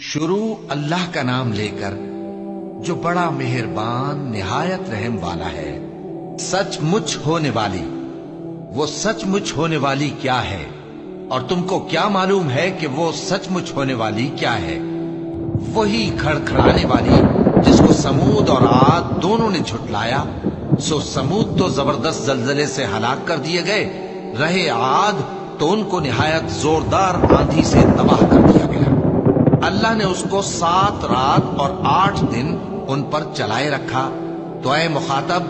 شروع اللہ کا نام لے کر جو بڑا مہربان نہایت رحم والا ہے۔ سچ مچ ہونے والی، وہ سچ مچ ہونے والی کیا ہے؟ اور تم کو کیا معلوم ہے کہ وہ سچ مچ ہونے والی کیا ہے؟ وہی کھڑکھڑانے والی جس کو سمود اور عاد دونوں نے جھٹلایا۔ سو سمود تو زبردست زلزلے سے ہلاک کر دیے گئے، رہے عاد تو ان کو نہایت زوردار آندھی سے تباہ کر دیا گیا۔ اللہ نے اس کو 7 رات اور 8 دن ان پر چلائے رکھا۔ تو اے مخاطب،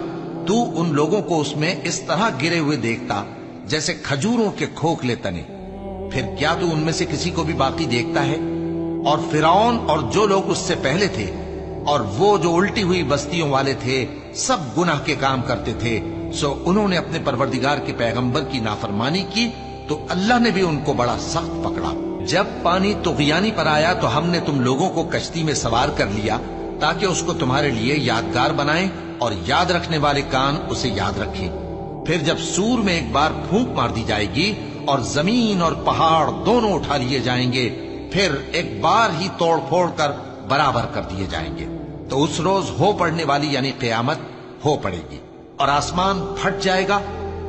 تو ان لوگوں کو اس میں اس طرح گرے ہوئے دیکھتا جیسے کھجوروں کے کھوکھلے تنے، پھر کیا تو ان میں سے کسی کو بھی باقی دیکھتا ہے؟ اور فرعون اور جو لوگ اس سے پہلے تھے اور وہ جو الٹی ہوئی بستیوں والے تھے سب گناہ کے کام کرتے تھے، سو انہوں نے اپنے پروردگار کے پیغمبر کی نافرمانی کی تو اللہ نے بھی ان کو بڑا سخت پکڑا۔ جب پانی طغیانی پر آیا تو ہم نے تم لوگوں کو کشتی میں سوار کر لیا تاکہ اس کو تمہارے لیے یادگار بنائیں اور یاد رکھنے والے کان اسے یاد رکھیں۔ پھر جب سور میں ایک بار پھونک مار دی جائے گی اور زمین اور پہاڑ دونوں اٹھا لیے جائیں گے، پھر ایک بار ہی توڑ پھوڑ کر برابر کر دیے جائیں گے، تو اس روز ہو پڑنے والی یعنی قیامت ہو پڑے گی، اور آسمان پھٹ جائے گا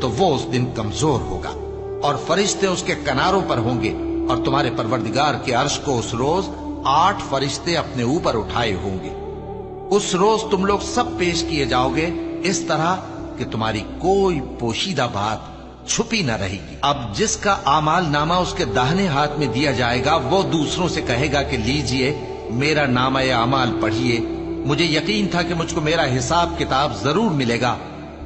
تو وہ اس دن کمزور ہوگا، اور فرشتے اس کے کناروں پر ہوں گے، اور تمہارے پروردگار کے عرش کو اس روز 8 فرشتے اپنے اوپر اٹھائے ہوں گے۔ اس روز تم لوگ سب پیش کیے جاؤ گے اس طرح کہ تمہاری کوئی پوشیدہ بات چھپی نہ رہے گی۔ اب جس کا اعمال نامہ اس کے داہنے ہاتھ میں دیا جائے گا وہ دوسروں سے کہے گا کہ لیجئے میرا نامہ اعمال پڑھیے، مجھے یقین تھا کہ مجھ کو میرا حساب کتاب ضرور ملے گا۔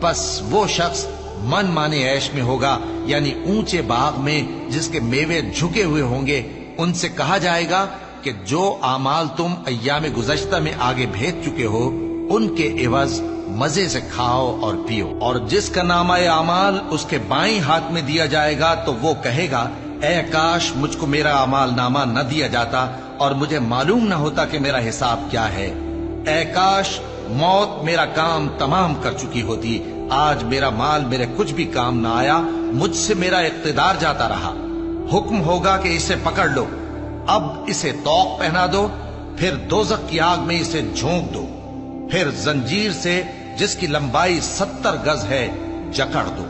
پس وہ شخص من مانے عیش میں ہوگا، یعنی اونچے باغ میں جس کے میوے جھکے ہوئے ہوں گے۔ ان سے کہا جائے گا کہ جو اعمال تم ایام گزشتہ میں آگے بھیج چکے ہو ان کے عوض مزے سے کھاؤ اور پیو۔ اور جس کا نامہ اعمال اس کے بائیں ہاتھ میں دیا جائے گا تو وہ کہے گا اے کاش مجھ کو میرا اعمال نامہ نہ دیا جاتا اور مجھے معلوم نہ ہوتا کہ میرا حساب کیا ہے۔ اے کاش موت میرا کام تمام کر چکی ہوتی، آج میرا مال میرے کچھ بھی کام نہ آیا، مجھ سے میرا اقتدار جاتا رہا۔ حکم ہوگا کہ اسے پکڑ لو، اب اسے طوق پہنا دو، پھر دوزخ کی آگ میں اسے جھونک دو، پھر زنجیر سے جس کی لمبائی 70 گز ہے جکڑ دو۔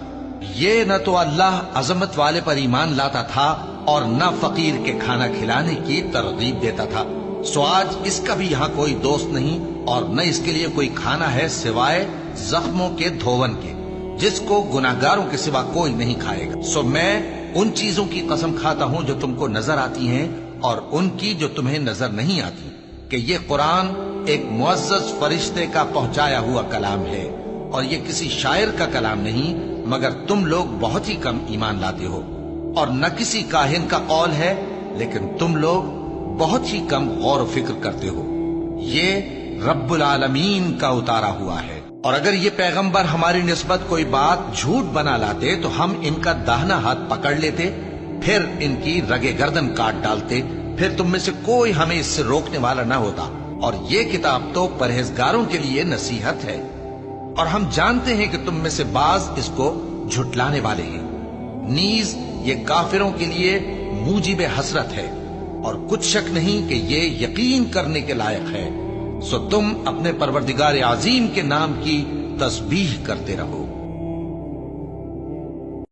یہ نہ تو اللہ عظمت والے پر ایمان لاتا تھا اور نہ فقیر کے کھانا کھلانے کی ترغیب دیتا تھا، سو آج اس کا بھی یہاں کوئی دوست نہیں اور نہ اس کے لیے کوئی کھانا ہے سوائے زخموں کے دھون کے، جس کو گناہگاروں کے سوا کوئی نہیں کھائے گا۔ سو میں ان چیزوں کی قسم کھاتا ہوں جو تم کو نظر آتی ہیں اور ان کی جو تمہیں نظر نہیں آتی، کہ یہ قرآن ایک معزز فرشتے کا پہنچایا ہوا کلام ہے، اور یہ کسی شاعر کا کلام نہیں، مگر تم لوگ بہت ہی کم ایمان لاتے ہو، اور نہ کسی کاہن کا قول ہے، لیکن تم لوگ بہت ہی کم غور و فکر کرتے ہو۔ یہ رب العالمین کا اتارا ہوا ہے۔ اور اگر یہ پیغمبر ہماری نسبت کوئی بات جھوٹ بنا لاتے تو ہم ان کا داہنا ہاتھ پکڑ لیتے، پھر ان کی رگے گردن کاٹ ڈالتے، پھر تم میں سے کوئی ہمیں اس سے روکنے والا نہ ہوتا۔ اور یہ کتاب تو پرہیزگاروں کے لیے نصیحت ہے، اور ہم جانتے ہیں کہ تم میں سے بعض اس کو جھٹلانے والے ہیں۔ نیز یہ کافروں کے لیے موجب حسرت ہے، اور کچھ شک نہیں کہ یہ یقین کرنے کے لائق ہے۔ سو تم اپنے پروردگار عظیم کے نام کی تسبیح کرتے رہو۔